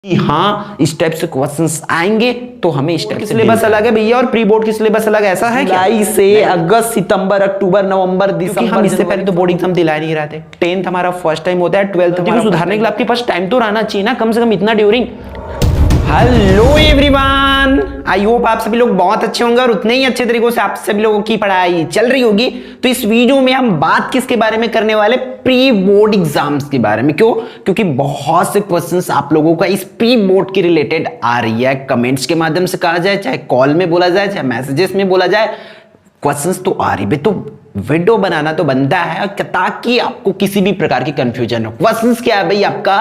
कि हाँ इस टाइप से क्वेश्चंस आएंगे तो हमें इस टाइप से सिलेबस अलग है भैया और प्री बोर्ड की सिलेबस अलग है, ऐसा है क्या? जुलाई से अगस्त, सितंबर, अक्टूबर, नवंबर, दिसंबर, हम इससे पहले तो बोर्ड एग्जाम दिला नहीं रहे थे। 10th हमारा फर्स्ट टाइम होता है, 12th को सुधारने के लिए आपके पास टाइम तो रहना चाहिए ना, कम से कम इतना during. Hello everyone, I hope आप सभी लोग बहुत अच्छे होंगे और उतने ही अच्छे तरीकों से आप सभी लोगों की पढ़ाई चल रही होगी। तो इस वीडियो में हम बात किसके बारे में करने वाले? प्री बोर्ड एग्जाम्स के बारे में। क्यों? क्योंकि बहुत से क्वेश्चंस आप लोगों का इस प्री बोर्ड के रिलेटेड आ रही है, कमेंट्स के माध्यम से कहा जाए, चाहे कॉल में बोला जाए, चाहे मैसेजेस में बोला जाए, क्वेश्चंस तो आ रही है। तो वीडियो बनाना तो बनता है ताकि आपको किसी भी प्रकार की कंफ्यूजन हो। क्वेश्चंस क्या है भाई आपका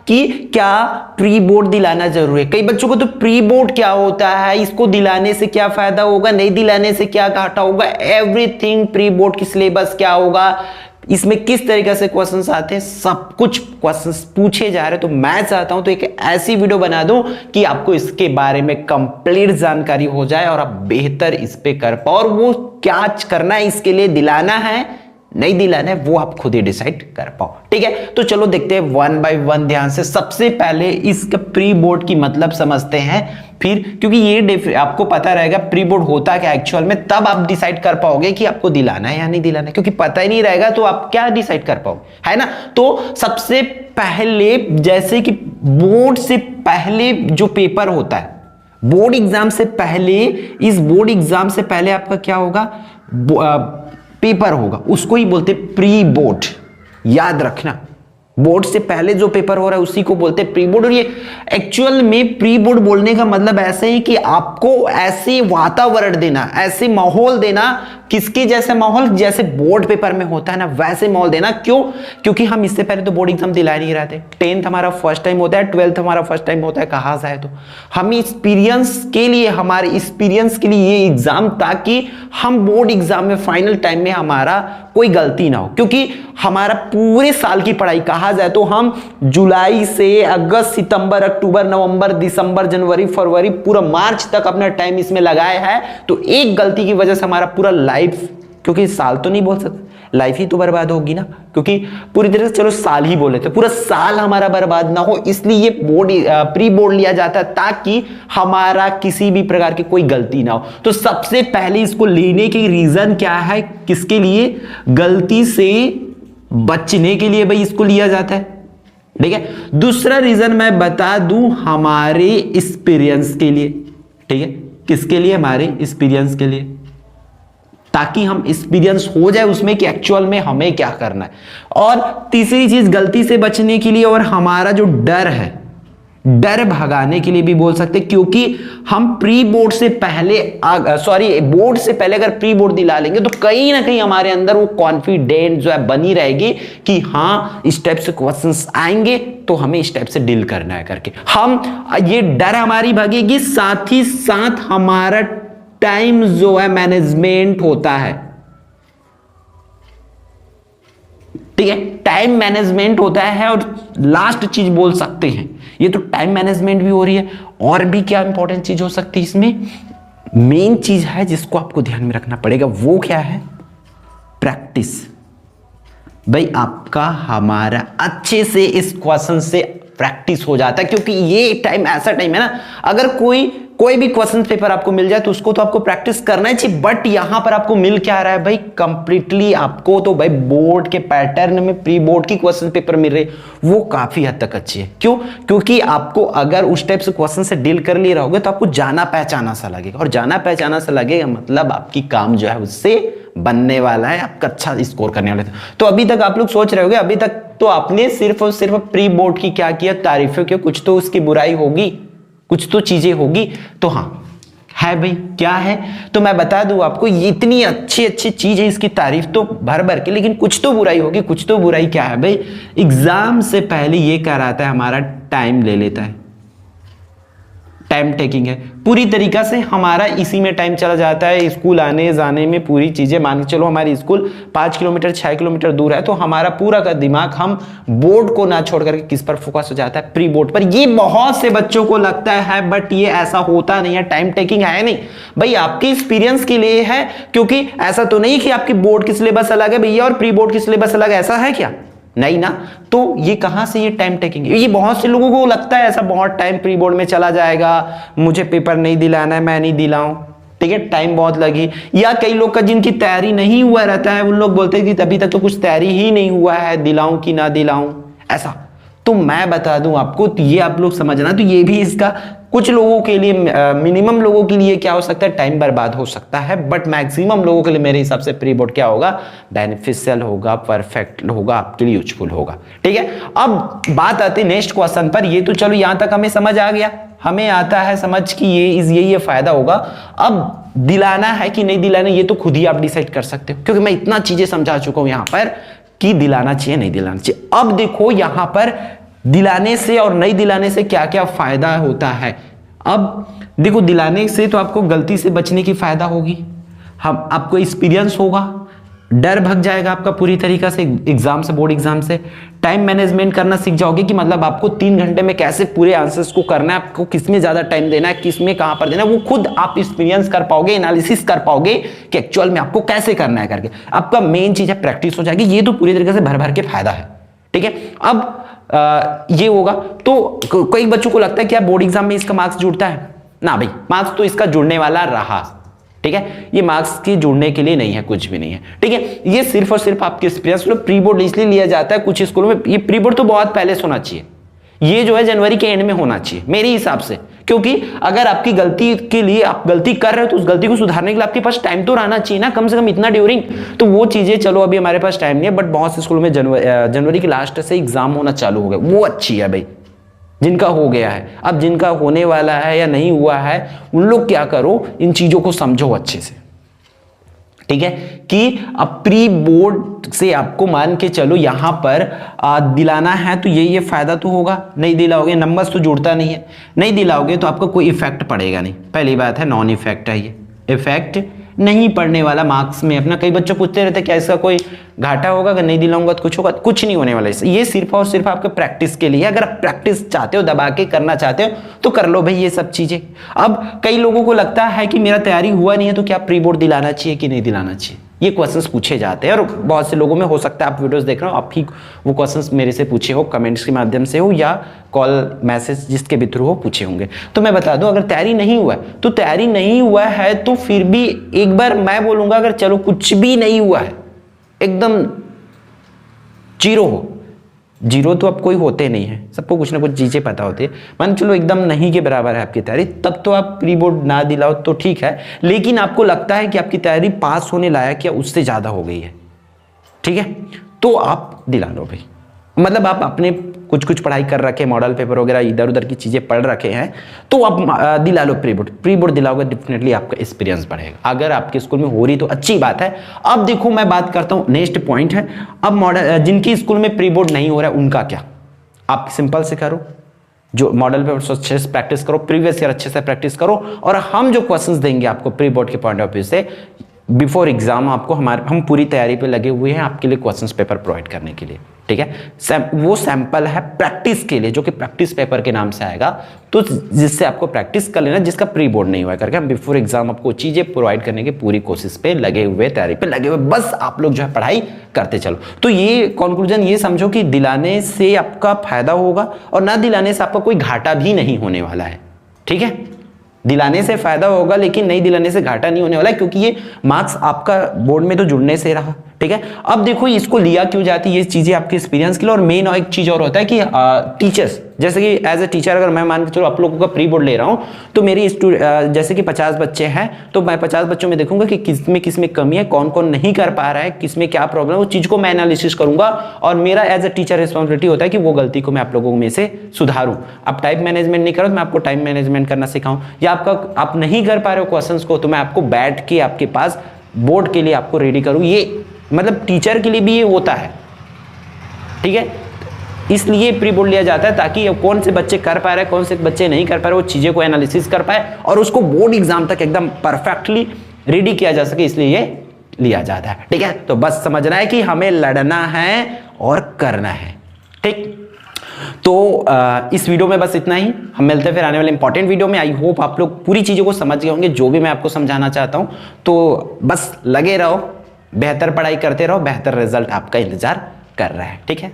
कि क्या प्री बोर्ड दिलाना जरूरी है? कई बच्चों को तो प्री बोर्ड क्या होता है, इसको दिलाने से क्या फायदा होगा, नहीं दिलाने से क्या घाटा होगा, एवरीथिंग, प्री बोर्ड की सिलेबस क्या होगा, इसमें किस तरीके से क्वेश्चंस आते हैं, सब कुछ क्वेश्चंस पूछे जा रहे हैं। तो मैं चाहता हूं तो एक ऐसी वीडियो बना दूं कि आपको इसके बारे में कंप्लीट जानकारी हो जाए और आप बेहतर इस पे कर पाओ। और वो क्या करना है, इसके लिए दिलाना है नहीं दिलाना है, वो आप खुद ही डिसाइड कर पाओ। ठीक है, तो चलो देखते हैं वन बाय वन ध्यान से। सबसे पहले इसका प्री बोर्ड की मतलब समझते हैं, फिर क्योंकि ये आपको पता रहेगा प्री बोर्ड होता क्या एक्चुअल में, तब आप डिसाइड कर पाओगे कि आपको दिलाना है या नहीं दिलाना है। क्योंकि पता ही नहीं रहेगा तो आप क्या डिसाइड कर पाओगे, है ना। तो सबसे पहले जैसे कि बोर्ड से पहले जो पेपर होता है, बोर्ड एग्जाम से पहले, इस बोर्ड एग्जाम से पहले आपका क्या होगा, पेपर होगा, उसको ही बोलते प्री बोर्ड। याद रखना, बोर्ड से पहले जो पेपर हो रहा है उसी को बोलते हैं प्री बोर्ड। और ये एक्चुअल में प्री बोर्ड बोलने का मतलब ऐसे है कि आपको ऐसे वातावरण देना, ऐसे माहौल देना, किसके जैसे माहौल, जैसे बोर्ड पेपर में होता है ना वैसे माहौल देना। क्यों? क्योंकि हम इससे पहले तो बोर्ड एग्जाम दिला नहीं रहे थे। 10th हमारा फर्स्ट टाइम होता है, 12th हमारा फर्स्ट टाइम होता है, कहा जाए तो हम एक्सपीरियंस के लिए, हमारे एक्सपीरियंस के लिए ये एग्जाम, ताकि हम बोर्ड एग्जाम में फाइनल टाइम में हमारा कोई गलती ना हो। क्योंकि हमारा पूरे साल की पढ़ाई कहा जाए तो हम जुलाई से अगस्त, सितंबर, अक्टूबर, नवंबर, दिसंबर, जनवरी, फरवरी, पूरा मार्च तक अपना टाइम इसमें लगाया है। तो एक गलती की वजह से हमारा पूरा लाइफ, क्योंकि साल तो नहीं बोल सकते, लाइफ ही तो बर्बाद होगी ना, क्योंकि पूरी तरह से चलो साल ही बोले थे, पूरा साल हमारा बर्बाद ना हो, इसलिए ये बोर्ड प्री बोर्ड लिया जाता है ताकि हमारा किसी भी प्रकार की कोई गलती ना हो। तो सबसे पहले इसको लेने की रीजन क्या है, किसके लिए? गलती से बचने के लिए भाई इसको लिया जाता है। ठीक है, दूसरा रीजन मैं बता दूं, हमारे एक्सपीरियंस के लिए। ठीक है, किसके लिए? हमारे एक्सपीरियंस के लिए, ताकि हम एक्सपीरियंस हो जाए उसमें कि एक्चुअल में हमें क्या करना है। और तीसरी चीज गलती से बचने के लिए और हमारा जो डर है, डर भगाने के लिए भी बोल सकते, क्योंकि हम प्री बोर्ड से पहले बोर्ड से पहले अगर प्री बोर्ड दिला लेंगे तो कहीं ना कहीं हमारे अंदर वो कॉन्फिडेंस जो है बनी रहेगी कि हाँ इस टाइप से क्वेश्चंस आएंगे तो हमें इस टाइप से डील करना है करके, हम ये डर हमारी भागेगी। साथ ही साथ हमारा टाइम जो है मैनेजमेंट होता है। ठीक है, टाइम मैनेजमेंट होता है। और लास्ट चीज बोल सकते हैं, ये तो टाइम मैनेजमेंट भी हो रही है, और भी क्या इंपॉर्टेंट चीज हो सकती है इसमें, मेन चीज है जिसको आपको ध्यान में रखना पड़ेगा, वो क्या है? प्रैक्टिस। भाई आपका हमारा अच्छे से इस क्वेश्चन से प्रैक्टिस हो जाता है, क्योंकि ये टाइम ऐसा टाइम है ना, अगर कोई भी क्वेश्चन पेपर आपको मिल जाए तो उसको तो आपको प्रैक्टिस करना ही चाहिए। बट यहां पर आपको मिल क्या रहा है भाई, कंप्लीटली आपको तो भाई बोर्ड के पैटर्न में प्री बोर्ड की क्वेश्चन पेपर मिल रहे, वो काफी हद तक अच्छी है। क्यों? क्योंकि आपको अगर उस टाइप से क्वेश्चन से डील कर ले रहोगे तो आपको जाना पहचाना सा लगेगा, और जाना पहचाना सा लगेगा मतलब आपकी काम जो है उससे बनने वाला है, आपका अच्छा स्कोर करने वाले थे। तो अभी तक आप लोग सोच रहे होंगे, अभी तक तो आपने सिर्फ और सिर्फ प्री बोर्ड की क्या किया, तारीफें की, कुछ तो उसकी बुराई होगी, कुछ तो चीजें होगी। तो हाँ है भाई, क्या है तो मैं बता दूं आपको, ये इतनी अच्छी अच्छी चीज है, इसकी तारीफ तो भर भर के, लेकिन कुछ तो बुराई होगी। कुछ तो बुराई क्या है भाई? एग्जाम से पहले ये कराता है, हमारा टाइम ले लेता है, टाइम टेकिंग है पूरी तरीका से, हमारा इसी में टाइम चला जाता है। स्कूल आने जाने में पूरी चीजें, मान के चलो हमारी स्कूल 5 किलोमीटर 6 किलोमीटर दूर है, तो हमारा पूरा का दिमाग हम बोर्ड को ना छोड़ करके किस पर फोकस हो जाता है? प्री बोर्ड पर। ये बहुत से बच्चों को लगता है, बट ये ऐसा होता नहीं है, टाइम टेकिंग है नहीं भाई, आपके एक्सपीरियंस के लिए है। क्योंकि ऐसा तो नहीं कि आपकी बोर्ड की सिलेबस अलग है भैया और प्री बोर्ड की सिलेबस अलग है, ऐसा है क्या? नहीं ना, तो ये कहां से ये टाइम टेकिंग। ये बहुत से लोगों को लगता है ऐसा बहुत टाइम प्री बोर्ड में चला जाएगा, मुझे पेपर नहीं दिलाना है, मैं नहीं दिलाऊं, ठीक है, टाइम बहुत लगी। या कई लोग का जिनकी तैयारी नहीं हुआ रहता है, उन लोग बोलते हैं कि अभी तक तो कुछ तैयारी ही नहीं हुआ है, दिलाऊं कि ना दिलाऊं, ऐसा। तो मैं बता दूं आपको, तो ये आप लोग समझना, तो ये भी इसका कुछ लोगों के लिए, मिनिमम लोगों के लिए क्या हो सकता है, टाइम बर्बाद हो सकता है, बट मैक्सिमम लोगों के लिए मेरे हिसाब से प्री बोर्ड क्या होगा, बेनिफिशियल होगा, परफेक्ट होगा, आपके लिए यूजफुल होगा, ठीक है। अब बात आती है नेक्स्ट क्वेश्चन पर। ये तो चलो यहां तक हमें समझ आ गया, हमें आता है समझ कि ये फायदा होगा। अब दिलाना है कि नहीं दिलाना, ये तो खुद ही आप डिसाइड कर सकते हो, क्योंकि मैं इतना चीजें समझा चुका हूं यहां पर कि दिलाना चाहिए नहीं दिलाना चाहिए। अब देखो यहां पर दिलाने से और नहीं दिलाने से क्या क्या फायदा होता है। अब देखो, दिलाने से तो आपको गलती से बचने की फायदा होगी, हम आपको एक्सपीरियंस होगा, डर भग जाएगा आपका पूरी तरीका से एग्जाम से, बोर्ड एग्जाम से। टाइम मैनेजमेंट करना सीख जाओगे कि मतलब आपको 3 घंटे में कैसे पूरे आंसर्स को करना है, आपको किसमें ज्यादा टाइम देना है, किसमें कहां पर देना है, वो खुद आप एक्सपीरियंस कर पाओगे, एनालिसिस कर पाओगे कि एक्चुअल में आपको कैसे करना है करके। आपका मेन चीज है प्रैक्टिस हो जाएगी। ये तो पूरी तरीके से भर भर के फायदा है, ठीक है। अब ये होगा तो कई बच्चों को लगता है कि बोर्ड एग्जाम में इसका मार्क्स जुड़ता है ना, भाई मार्क्स तो इसका जुड़ने वाला रहा, ठीक है, ये मार्क्स के जुड़ने के लिए नहीं है, कुछ भी नहीं है, ठीक है। ये सिर्फ और सिर्फ आपके एक्सपीरियंस। प्री बोर्ड इसलिए लिया जाता है कुछ स्कूलों में, ये प्री बोर्ड तो बहुत पहले से होना चाहिए, ये जो है जनवरी के एंड में होना चाहिए मेरे हिसाब से, क्योंकि अगर आपकी गलती के लिए आप गलती कर रहे हो तो उस गलती को सुधारने के लिए आपके पास टाइम तो रहना चाहिए ना, कम से कम इतना ड्यूरिंग। तो वो चीजें चलो अभी हमारे पास टाइम नहीं है, बट बहुत से स्कूलों में जनवरी के लास्ट से एग्जाम होना चालू हो गया, वो अच्छी है भाई, जिनका हो गया है। अब जिनका होने वाला है या नहीं हुआ है, उन लोग क्या करो, इन चीजों को समझो अच्छे से, ठीक है, कि अब प्री बोर्ड से आपको मान के चलो यहां पर दिलाना है तो ये फायदा तो होगा। नहीं दिलाओगे, नंबर्स तो जुड़ता नहीं है, नहीं दिलाओगे तो आपका कोई इफेक्ट पड़ेगा नहीं, पहली बात है, नॉन इफेक्ट है, ये इफेक्ट नहीं पड़ने वाला मार्क्स में अपना। कई बच्चे पूछते रहते क्या इसका कोई घाटा होगा, अगर नहीं दिलाऊंगा तो कुछ होगा, कुछ नहीं होने वाला है। ये सिर्फ और सिर्फ आपके प्रैक्टिस के लिए, अगर आप प्रैक्टिस चाहते हो, दबा के करना चाहते हो तो कर लो भाई ये सब चीजें। अब कई लोगों को लगता है कि मेरा तैयारी हुआ नहीं है तो क्या प्री बोर्ड दिलाना चाहिए कि नहीं दिलाना चाहिए, ये क्वेश्चंस पूछे जाते हैं। और बहुत से लोगों में हो सकता है आप वीडियोस देख रहे हो, आप ही वो क्वेश्चंस मेरे से पूछे हो, कमेंट्स के माध्यम से हो या कॉल मैसेज जिसके भी थ्रू हो पूछे होंगे। तो मैं बता दूं, अगर तैयारी नहीं हुआ है तो तैयारी नहीं हुआ है तो फिर भी एक बार मैं बोलूंगा, अगर चलो कुछ भी नहीं हुआ है, एकदम जीरो हो, जीरो तो अब कोई होते नहीं है, सबको कुछ ना कुछ चीजें पता होती है, मान चलो एकदम नहीं के बराबर है आपकी तैयारी, तब तो आप प्री बोर्ड ना दिलाओ तो ठीक है। लेकिन आपको लगता है कि आपकी तैयारी पास होने लायक या उससे ज्यादा हो गई है, ठीक है, तो आप दिला लो भाई। मतलब आप अपने कुछ पढ़ाई कर रखे, मॉडल पेपर वगैरह इधर उधर की चीजें पढ़ रखे हैं, तो आप दिला लो प्री बोर्ड। प्री बोर्ड दिलाओगे डेफिनेटली आपका एक्सपीरियंस बढ़ेगा। अगर आपके स्कूल में हो रही तो अच्छी बात है। अब देखो मैं बात करता हूं, नेक्स्ट पॉइंट है, अब मॉडल जिनकी स्कूल में प्री बोर्ड नहीं हो रहा है उनका क्या। आप सिंपल से करो, जो मॉडल पेपर अच्छे से प्रैक्टिस करो, प्रीवियस ईयर अच्छे से प्रैक्टिस करो, और हम जो क्वेश्चंस देंगे आपको प्री बोर्ड के पॉइंट ऑफ व्यू से बिफोर एग्जाम, आपको हम पूरी तैयारी पे लगे हुए हैं आपके लिए क्वेश्चंस पेपर प्रोवाइड करने के लिए, ठीक है। वो सैंपल है प्रैक्टिस के लिए, जो कि प्रैक्टिस पेपर के नाम से आएगा, तो जिससे आपको प्रैक्टिस कर लेना, जिसका प्री बोर्ड नहीं हुआ करके हम बिफोर एग्जाम आपको चीजें प्रोवाइड करने की पूरी कोशिश पे लगे हुए, तैयारी पे लगे हुए, बस आप लोग जो है पढ़ाई करते चलो। तो ये कंक्लूजन ये समझो कि दिलाने से आपका फायदा होगा और ना दिलाने से आपका कोई घाटा भी नहीं होने वाला है, ठीक है। दिलाने से फायदा होगा लेकिन नहीं दिलाने से घाटा नहीं होने वाला है, क्योंकि ये मार्क्स आपका बोर्ड में तो जुड़ने से रहा, ठीक है। अब देखो इसको लिया क्यों जाती है, ये चीजें आपके एक्सपीरियंस के लिए। और मेन एक चीज और होता है कि टीचर्स, जैसे कि एज ए टीचर अगर मैं मान के चलो आप लोगों का प्री बोर्ड ले रहा हूं, तो मेरी जैसे कि 50 बच्चे हैं, तो मैं 50 बच्चों में देखूंगा कि किसमें कमी है, कौन कौन नहीं कर पा रहा है, किसमें क्या प्रॉब्लम है, उस चीज को मैं एनालिसिस करूंगा। और मेरा एज ए टीचर रिस्पॉन्सिबिलिटी होता है कि वो गलती को मैं आप लोगों में से सुधारूं। आप टाइम मैनेजमेंट नहीं करो तो मैं आपको टाइम मैनेजमेंट करना सिखाऊं, या आप नहीं कर पा रहे हो क्वेश्चंस को तो मैं आपको बैठ के आपके पास बोर्ड के लिए आपको रेडी करूं। ये मतलब टीचर के लिए भी ये होता है, ठीक है। इसलिए प्री बोर्ड लिया जाता है ताकि कौन से बच्चे कर पा रहे हैं, कौन से बच्चे नहीं कर पा रहे, वो चीजें को एनालिसिस कर पाए और उसको बोर्ड एग्जाम तक एकदम परफेक्टली रेडी किया जा सके, इसलिए ये लिया जाता है, ठीक है। तो बस समझना है कि हमें लड़ना है और करना है, ठीक। तो इस वीडियो में बस इतना ही, हम मिलते हैं फिर आने वाले इंपॉर्टेंट वीडियो में। आई होप आप लोग पूरी चीजों को समझ गए होंगे जो भी मैं आपको समझाना चाहता हूं। तो बस लगे रहो, बेहतर पढ़ाई करते रहो, बेहतर रिजल्ट आपका इंतजार कर रहा है, ठीक है।